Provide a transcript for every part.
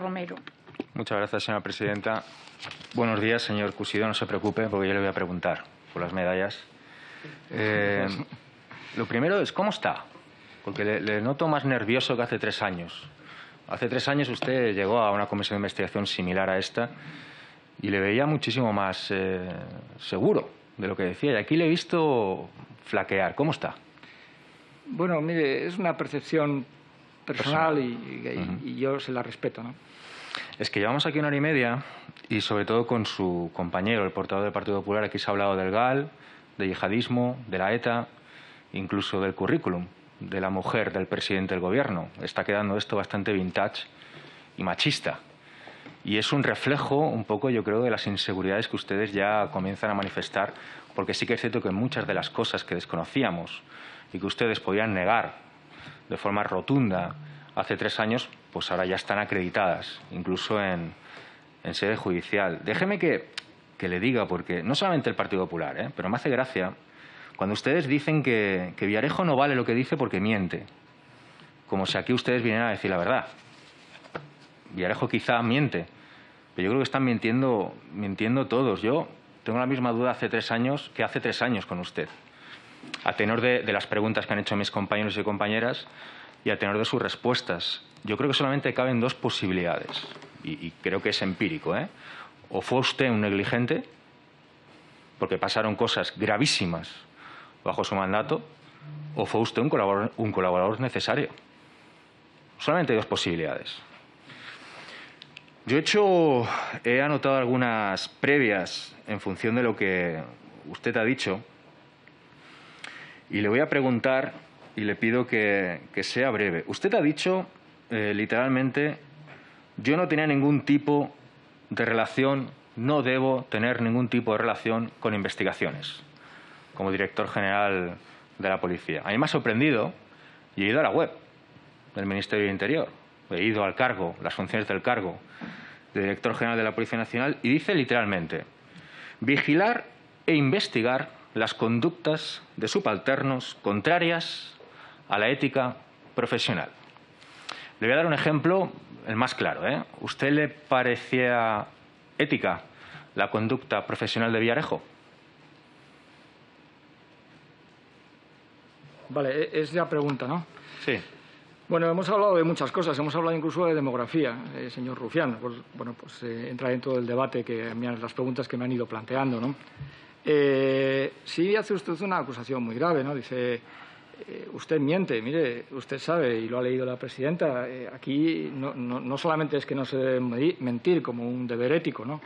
Romero. Muchas gracias, señora presidenta. Buenos días, señor Cusidó. No se preocupe, porque yo le voy a preguntar por las medallas. Lo primero es, ¿cómo está? Porque le noto más nervioso que hace 3 años. Hace 3 años usted llegó a una comisión de investigación similar a esta y le veía muchísimo más seguro de lo que decía. Y aquí le he visto flaquear. ¿Cómo está? Bueno, mire, es una percepción personal y yo se la respeto, ¿no? Es que llevamos aquí 1 hora y media y sobre todo con su compañero, el portavoz del Partido Popular, aquí se ha hablado del GAL, de yihadismo, de la ETA, incluso del currículum de la mujer del presidente del gobierno. Está quedando esto bastante vintage y machista. Y es un reflejo un poco, yo creo, de las inseguridades que ustedes ya comienzan a manifestar, porque sí que es cierto que muchas de las cosas que desconocíamos y que ustedes podían negar de forma rotunda hace 3 años, pues ahora ya están acreditadas, incluso en sede judicial. Déjeme que le diga, porque no solamente el Partido Popular, pero me hace gracia cuando ustedes dicen que Villarejo no vale lo que dice porque miente, como si aquí ustedes vinieran a decir la verdad. Villarejo quizá miente, pero yo creo que están mintiendo todos. Yo tengo la misma duda hace 3 años que hace 3 años con usted, a tenor de las preguntas que han hecho mis compañeros y compañeras y a tenor de sus respuestas. Yo creo que solamente caben 2 posibilidades, y creo que es empírico, O fue usted un negligente, porque pasaron cosas gravísimas bajo su mandato, o fue usted un colaborador necesario. Solamente hay 2 posibilidades. Yo he anotado algunas previas en función de lo que usted ha dicho y le voy a preguntar y le pido que sea breve. Usted ha dicho literalmente: yo no tenía ningún tipo de relación, no debo tener ningún tipo de relación con investigaciones, como director general de la policía. A mí me ha sorprendido y he ido a la web del Ministerio del Interior, he ido al cargo, las funciones del cargo de director general de la Policía Nacional, y dice literalmente: vigilar e investigar las conductas de subalternos contrarias a la ética profesional. Le voy a dar un ejemplo, el más claro, ¿Usted le parecía ética la conducta profesional de Villarejo? Vale, es la pregunta, ¿no? Sí. Bueno, hemos hablado de muchas cosas, hemos hablado incluso de demografía, señor Rufián. Pues, bueno, pues entra dentro del debate las preguntas que me han ido planteando, ¿no? Sí hace usted una acusación muy grave, ¿no? Dice, usted miente. Mire, usted sabe, y lo ha leído la presidenta, aquí no solamente es que no se debe mentir como un deber ético, ¿no?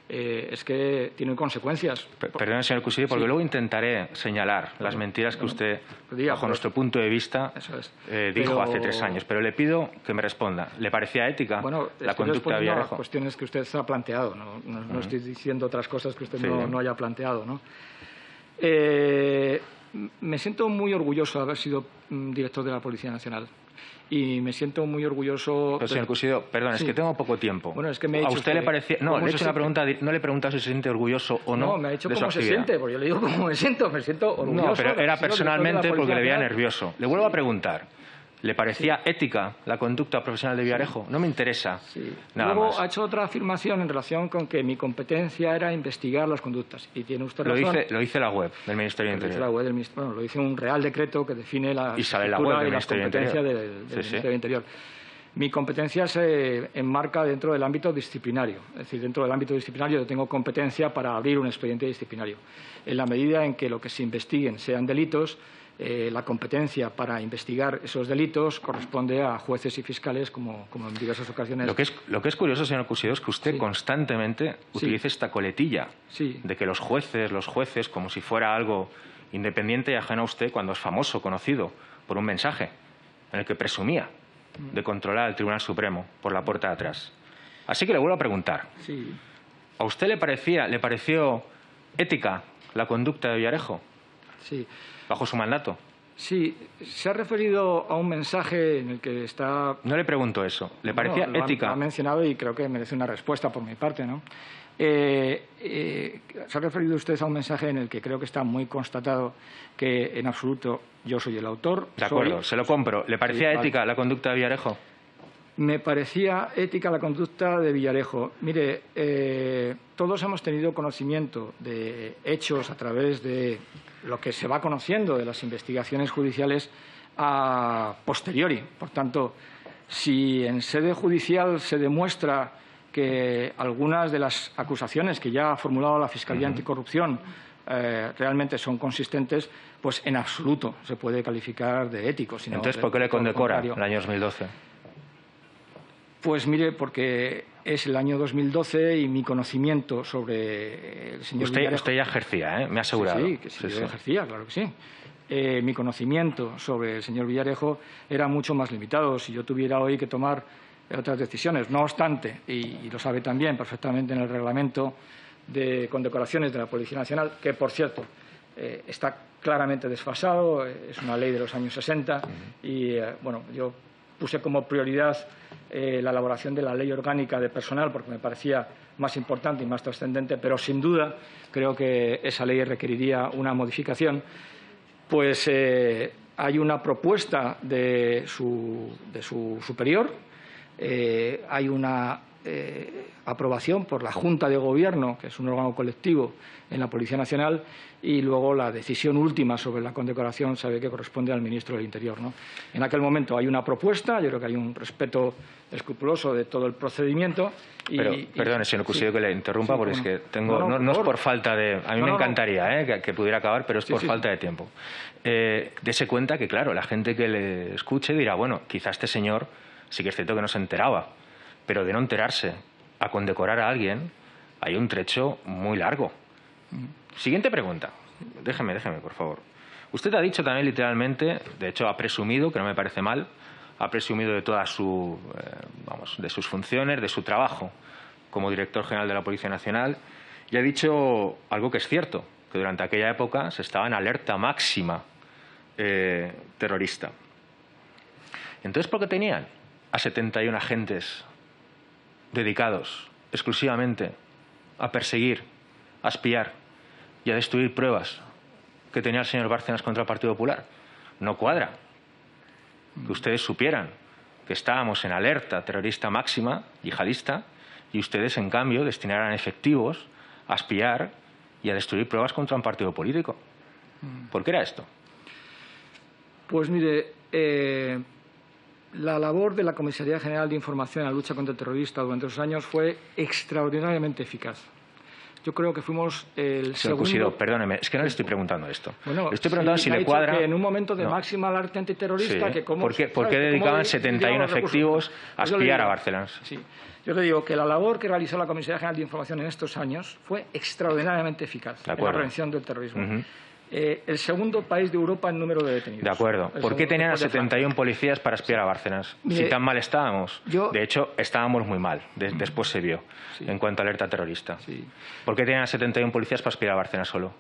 Es que tiene consecuencias. Perdón, señor Cusidó, porque luego intentaré señalar las mentiras que usted, bajo nuestro punto de vista, dijo hace 3 años. Pero le pido que me responda. ¿Le parecía ética la conducta de Villarejo? Cuestiones que usted ha planteado. No estoy diciendo otras cosas que usted no haya planteado, ¿no? Me siento muy orgulloso de haber sido director de la Policía Nacional. Y me siento muy orgulloso. Pero, señor Cusidó, perdón, es que tengo poco tiempo. Bueno, es que me ha dicho ¿A usted le parecía? No, le he hecho una pregunta, no le he preguntado si se siente orgulloso o no. No, me ha dicho de su cómo se actividad. siente, porque yo le digo cómo me siento orgulloso. No, pero era personalmente porque le veía nervioso. Le vuelvo a preguntar. ¿Le parecía ética la conducta profesional de Villarejo? No me interesa nada Luego más. Ha hecho otra afirmación en relación con que mi competencia era investigar las conductas. Y tiene usted razón. Lo dice la web del Ministerio del Interior. Lo dice un real decreto que define la estructura y las competencias del Ministerio del Interior. Mi competencia se enmarca dentro del ámbito disciplinario. Es decir, dentro del ámbito disciplinario yo tengo competencia para abrir un expediente disciplinario. En la medida en que lo que se investiguen sean delitos, la competencia para investigar esos delitos corresponde a jueces y fiscales, como en diversas ocasiones. Lo que es curioso, señor Cusidó, es que usted constantemente utilice esta coletilla de que los jueces, como si fuera algo independiente y ajeno a usted, cuando es famoso, conocido por un mensaje en el que presumía de controlar al Tribunal Supremo por la puerta de atrás. Así que le vuelvo a preguntar. ¿A usted le pareció ética la conducta de Villarejo? Sí. ¿Bajo su mandato? Sí. Se ha referido a un mensaje en el que está... No le pregunto eso. ¿Le parecía ética? Lo ha mencionado y creo que merece una respuesta por mi parte, ¿no? Se ha referido usted a un mensaje en el que creo que está muy constatado que en absoluto yo soy el autor. De acuerdo, se lo compro. ¿Le parecía ética la conducta de Villarejo? Me parecía ética la conducta de Villarejo. Mire, todos hemos tenido conocimiento de hechos a través de lo que se va conociendo de las investigaciones judiciales a posteriori. Por tanto, si en sede judicial se demuestra que algunas de las acusaciones que ya ha formulado la Fiscalía Anticorrupción realmente son consistentes, pues en absoluto se puede calificar de ético. Sino entonces, ¿por qué le condecora el año 2012? Pues mire, porque es el año 2012 y mi conocimiento sobre el señor Villarejo... Usted ya ejercía, me ha asegurado. Sí, que sí, yo ejercía, claro que sí. Mi conocimiento sobre el señor Villarejo era mucho más limitado. Si yo tuviera hoy que tomar otras decisiones, no obstante, y lo sabe también perfectamente en el reglamento de condecoraciones de la Policía Nacional, que, por cierto, está claramente desfasado, es una ley de los años 60 y, bueno, yo puse como prioridad la elaboración de la ley orgánica de personal porque me parecía más importante y más trascendente, pero sin duda creo que esa ley requeriría una modificación. Pues hay una propuesta de su superior, hay una aprobación por la Junta de Gobierno, que es un órgano colectivo en la Policía Nacional, y luego la decisión última sobre la condecoración sabe que corresponde al ministro del Interior, ¿no? En aquel momento hay una propuesta, yo creo que hay un respeto escrupuloso de todo el procedimiento. Pero, perdone, señor Cusillo, que le interrumpa, porque es que tengo, no es por falta de... A mí me encantaría que pudiera acabar, pero es por falta de tiempo. Dese cuenta que, claro, la gente que le escuche dirá, bueno, quizá este señor sí que es cierto que no se enteraba, pero de no enterarse a condecorar a alguien hay un trecho muy largo. Siguiente pregunta. Déjeme, por favor. Usted ha dicho también literalmente, de hecho ha presumido, que no me parece mal, ha presumido de todas de sus funciones, de su trabajo como director general de la Policía Nacional, y ha dicho algo que es cierto, que durante aquella época se estaba en alerta máxima terrorista. Entonces, ¿por qué tenían a 71 agentes dedicados exclusivamente a perseguir, a espiar y a destruir pruebas que tenía el señor Bárcenas contra el Partido Popular? No cuadra. Que ustedes supieran que estábamos en alerta terrorista máxima, yihadista, y ustedes, en cambio, destinaran efectivos a espiar y a destruir pruebas contra un partido político. ¿Por qué era esto? Pues mire, la labor de la Comisaría General de Información en la lucha contra el terrorista durante esos años fue extraordinariamente eficaz. Yo creo que fuimos el segundo... Cusillo, perdóneme, es que no le estoy preguntando esto. Bueno, le estoy preguntando si le cuadra... Que en un momento de máxima alerta antiterrorista... Sí. Que cómo, ¿Por qué dedicaban 71 efectivos a espiar a Bárcenas? Sí. Yo le digo que la labor que realizó la Comisaría General de Información en estos años fue extraordinariamente eficaz en la prevención del terrorismo. El segundo país de Europa en número de detenidos. De acuerdo. ¿Por qué tenían a 71 policías para espiar a Bárcenas? Si tan mal estábamos. De hecho, estábamos muy mal. Después se vio, en cuanto a alerta terrorista. ¿Por qué tenían a 71 policías para espiar a Bárcenas solo?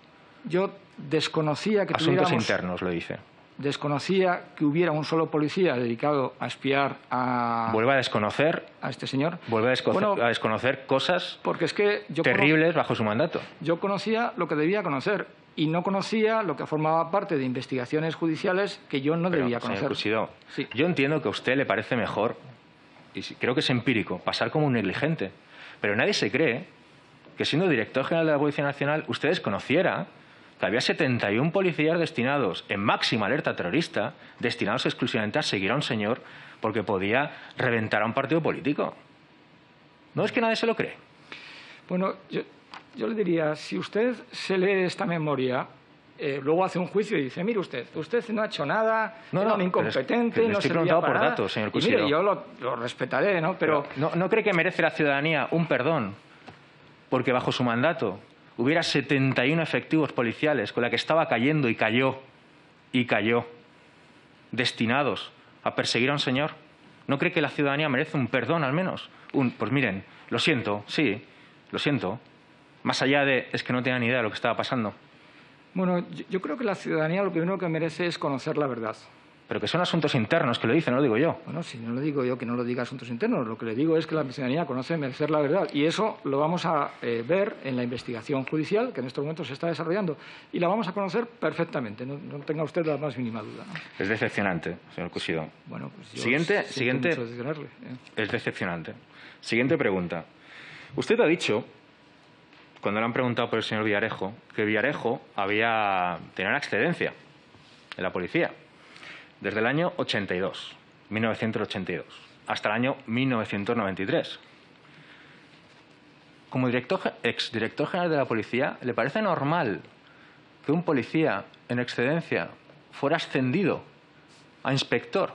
Yo desconocía que Asuntos internos, lo dice. Desconocía que hubiera un solo policía dedicado a espiar a... ¿Vuelve a desconocer? A este señor. ¿Vuelve a desconocer cosas porque es que yo terribles bajo su mandato? Yo conocía lo que debía conocer y no conocía lo que formaba parte de investigaciones judiciales que yo no debía conocer. Señor Cusillo, yo entiendo que a usted le parece mejor, y creo que es empírico, pasar como un negligente, pero nadie se cree que, siendo director general de la Policía Nacional, usted desconociera que había 71 policías destinados en máxima alerta terrorista, destinados exclusivamente a seguir a un señor porque podía reventar a un partido político. ¿No es que nadie se lo cree? Bueno, yo le diría, si usted se lee esta memoria, luego hace un juicio y dice, mire usted no ha hecho nada, era un incompetente, no servía para nada. Datos, señor Cusillo. Y mire, yo lo respetaré, ¿no? Pero ¿No cree que merece la ciudadanía un perdón porque bajo su mandato hubiera 71 efectivos policiales con la que estaba cayendo y cayó, destinados a perseguir a un señor? ¿No cree que la ciudadanía merece un perdón al menos? Pues miren, lo siento, sí, lo siento. Más allá de es que no tenía ni idea de lo que estaba pasando. Bueno, yo creo que la ciudadanía lo primero que merece es conocer la verdad. pero que son asuntos internos, que lo dicen, no lo digo yo. Bueno, si no lo digo yo, que no lo diga asuntos internos. Lo que le digo es que la ciudadanía conoce merecer la verdad. Y eso lo vamos a ver en la investigación judicial, que en estos momentos se está desarrollando. Y la vamos a conocer perfectamente. No tenga usted la más mínima duda, ¿no? Es decepcionante, señor Cusidó. Bueno, pues yo Siguiente. mucho decepcionarle, ¿eh? Es decepcionante. Siguiente pregunta. Usted ha dicho, cuando le han preguntado por el señor Villarejo, que Villarejo tenía una excedencia en la policía desde el año 1982, hasta el año 1993. Como exdirector general de la policía, ¿le parece normal que un policía en excedencia fuera ascendido a inspector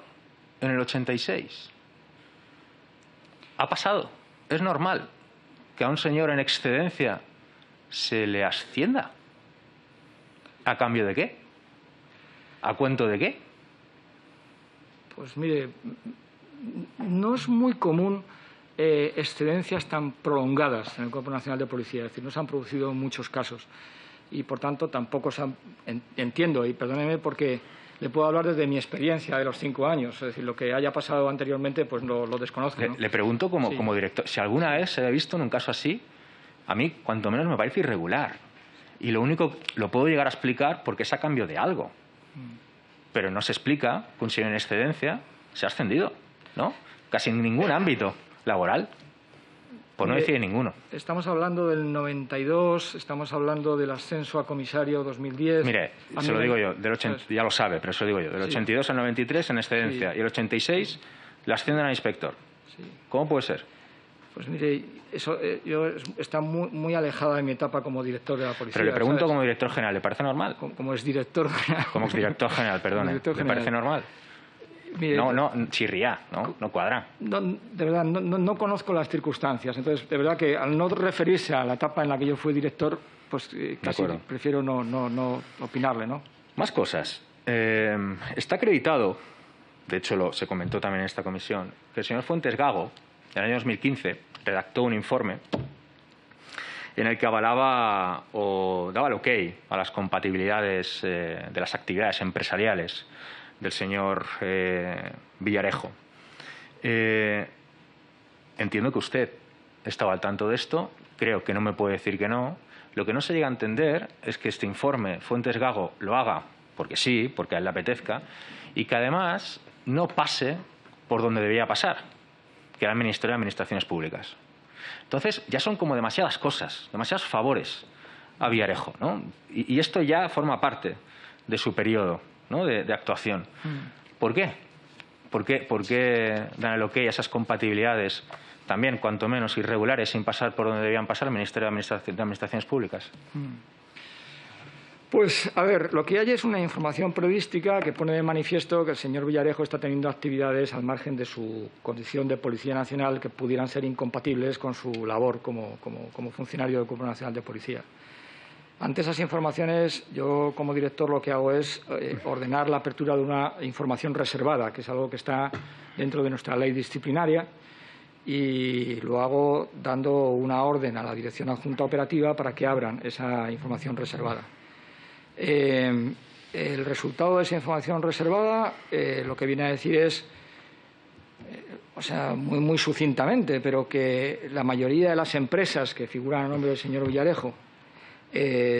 en el 86? Ha pasado. Es normal que a un señor en excedencia se le ascienda. ¿A cambio de qué? ¿A cuento de qué? Pues mire, no es muy común excedencias tan prolongadas en el Cuerpo Nacional de Policía. Es decir, no se han producido muchos casos. Y, por tanto, tampoco entiendo, y perdóneme porque le puedo hablar desde mi experiencia de los 5 años. Es decir, lo que haya pasado anteriormente, pues lo desconozco, ¿no? Le pregunto como director, si alguna vez se ha visto en un caso así, a mí, cuanto menos, me parece irregular. Y lo puedo llegar a explicar porque es a cambio de algo. Pero no se explica que un señor en excedencia se ha ascendido, ¿no? Casi en ningún ámbito laboral, por no decir ninguno. Estamos hablando del 92, estamos hablando del ascenso a comisario 2010. Mire, se lo digo yo, ya lo sabe, pero se lo digo yo. Del 82 al 93 en excedencia y el 86 le ascienden a inspector. Sí. ¿Cómo puede ser? Pues mire, eso está muy alejada de mi etapa como director de la policía. Pero le pregunto, ¿sabes? Como director general, ¿le parece normal? Como exdirector general. Como exdirector general, perdone. ¿Le parece normal? Mire, no, chirría, no cuadra. De verdad, no conozco las circunstancias. Entonces, de verdad que al no referirse a la etapa en la que yo fui director, pues casi prefiero no opinarle, ¿no? Más cosas. Está acreditado, de hecho se comentó también en esta comisión, que el señor Fuentes Gago, en el año 2015, redactó un informe en el que avalaba o daba el ok a las compatibilidades de las actividades empresariales del señor Villarejo. Entiendo que usted estaba al tanto de esto, creo que no me puede decir que no. Lo que no se llega a entender es que este informe Fuentes Gago lo haga porque sí, porque a él le apetezca, y que además no pase por donde debía pasar, que era el Ministerio de Administraciones Públicas. Entonces, ya son como demasiadas cosas, demasiados favores a Villarejo, ¿no? Y esto ya forma parte de su periodo, ¿no?, de actuación. ¿Por qué? ¿Por qué dan el ok a esas compatibilidades también, cuanto menos, irregulares, sin pasar por donde debían pasar el Ministerio de Administraciones Públicas? Pues, a ver, lo que hay es una información periodística que pone de manifiesto que el señor Villarejo está teniendo actividades al margen de su condición de Policía Nacional que pudieran ser incompatibles con su labor como funcionario del Cuerpo Nacional de Policía. Ante esas informaciones, yo como director lo que hago es ordenar la apertura de una información reservada, que es algo que está dentro de nuestra ley disciplinaria, y lo hago dando una orden a la Dirección Adjunta Operativa para que abran esa información reservada. El resultado de esa información reservada lo que viene a decir es, muy sucintamente, pero que la mayoría de las empresas que figuran a nombre del señor Villarejo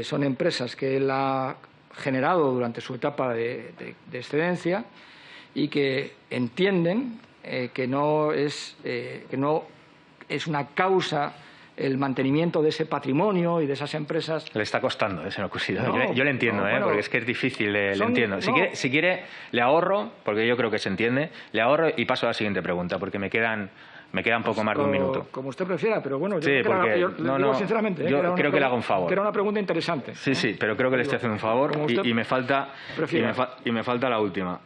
son empresas que él ha generado durante su etapa de excedencia y que entienden que no es una causa el mantenimiento de ese patrimonio y de esas empresas. Le está costando, señor Cusidó. Yo le entiendo, porque es que es difícil, le entiendo. Si quiere, le ahorro, porque yo creo que se entiende, le ahorro y paso a la siguiente pregunta, porque me queda un poco más de un minuto. Como usted prefiera, pero bueno, yo digo sinceramente, yo creo que le hago un favor. Que era una pregunta interesante. Sí, pero creo que le estoy haciendo un favor y me falta la última.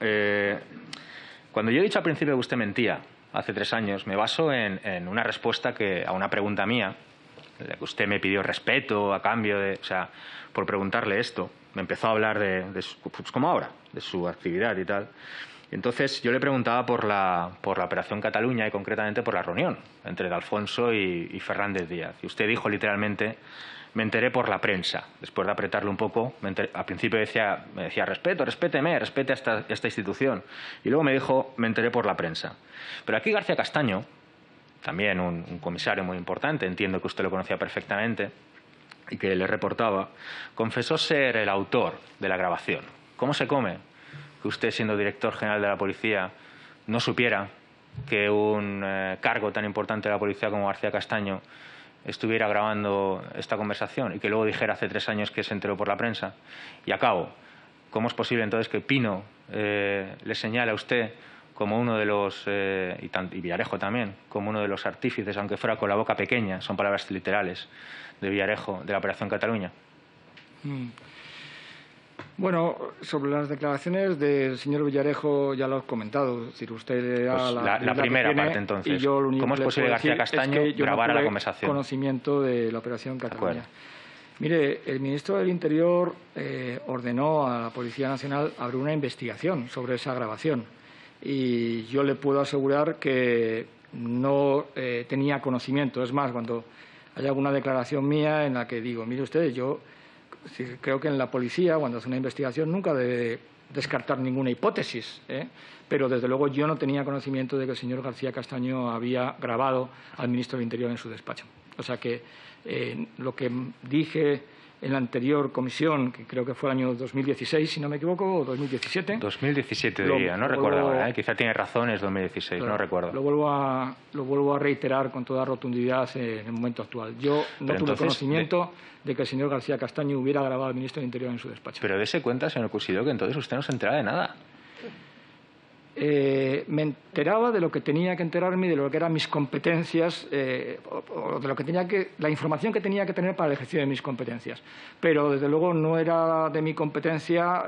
Cuando yo he dicho al principio que usted mentía, hace 3 años, me baso en una respuesta a una pregunta mía, en la que usted me pidió respeto a cambio por preguntarle esto. Me empezó a hablar pues como ahora, de su actividad y tal. Entonces yo le preguntaba por la Operación Cataluña y concretamente por la reunión entre de Alfonso y Fernández Díaz. Y usted dijo literalmente: me enteré por la prensa. Después de apretarle un poco, al principio me decía respéteme, respete a esta institución. Y luego me dijo: me enteré por la prensa. Pero aquí García Castaño, también un comisario muy importante, entiendo que usted lo conocía perfectamente y que le reportaba, confesó ser el autor de la grabación. ¿Cómo se come que usted, siendo director general de la policía, no supiera que un cargo tan importante de la policía como García Castaño estuviera grabando esta conversación y que luego dijera hace 3 años que se enteró por la prensa? Y acabo, ¿cómo es posible entonces que Pino le señale a usted como uno de los, y Villarejo también, como uno de los artífices, aunque fuera con la boca pequeña, son palabras literales de Villarejo, de la Operación Cataluña? Bueno, sobre las declaraciones del señor Villarejo ya lo he comentado. Es decir, usted pues la primera parte, entonces. ¿Cómo es posible que García Castaño grabara la conversación? Conocimiento de la Operación Cataluña. Mire, el ministro del Interior ordenó a la Policía Nacional abrir una investigación sobre esa grabación. Y yo le puedo asegurar que no tenía conocimiento. Es más, cuando hay alguna declaración mía en la que digo: mire usted, yo creo que en la policía, cuando hace una investigación, nunca debe descartar ninguna hipótesis, pero desde luego yo no tenía conocimiento de que el señor García Castaño había grabado al ministro del Interior en su despacho. O sea que lo que dije en la anterior comisión, que creo que fue el año 2016, si no me equivoco, o 2017. 2017 diría, no recuerdo ahora, quizá tiene razón, es 2016, no recuerdo. Lo vuelvo a reiterar con toda rotundidad en el momento actual. Yo no tuve conocimiento de que el señor García Castaño hubiera grabado al ministro del Interior en su despacho. Pero dése cuenta, señor Cusidó, que entonces usted no se entera de nada. Me enteraba de lo que tenía que enterarme, de lo que eran mis competencias, o de lo que la información que tenía que tener para el ejercicio de mis competencias. Pero, desde luego, no era de mi competencia,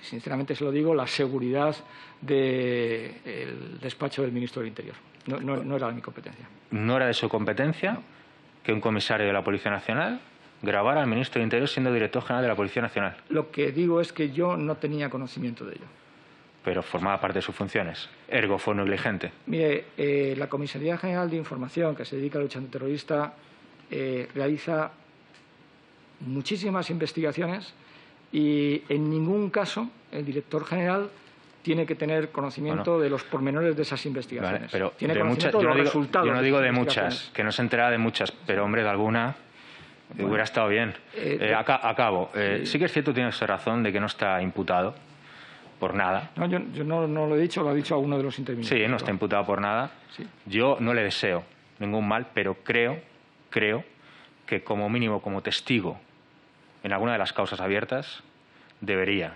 sinceramente se lo digo, la seguridad del despacho del ministro del Interior. No era de mi competencia. ¿No era de su competencia que un comisario de la Policía Nacional grabara al ministro del Interior siendo director general de la Policía Nacional? Lo que digo es que yo no tenía conocimiento de ello. Pero formaba parte de sus funciones. Ergo, fue negligente. Mire, la Comisaría General de Información, que se dedica a la lucha antiterrorista, realiza muchísimas investigaciones y en ningún caso el director general tiene que tener conocimiento de los pormenores de esas investigaciones. Vale, pero tiene de conocimiento muchas, de los resultados. Yo no digo de muchas, que no se entera de muchas, pero hombre, de alguna hubiera estado bien. Acabo. Sí que es cierto, tiene usted razón, de que no está imputado por nada. No, yo no lo he dicho, lo ha dicho alguno de los intervinientes. Sí, no está imputado por nada. Sí. Yo no le deseo ningún mal, pero creo que como mínimo, como testigo en alguna de las causas abiertas, debería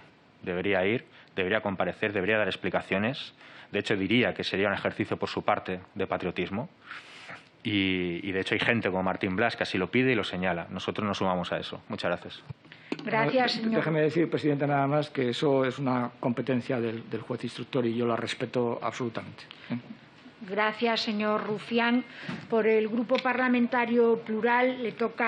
ir, debería comparecer, debería dar explicaciones. De hecho, diría que sería un ejercicio por su parte de patriotismo. Y de hecho hay gente como Martín Blas que así lo pide y lo señala. Nosotros nos sumamos a eso. Muchas gracias. Gracias, señor. Déjeme decir, presidente, nada más que eso es una competencia del juez instructor y yo la respeto absolutamente. Gracias, señor Rufián. Por el Grupo Parlamentario Plural le toca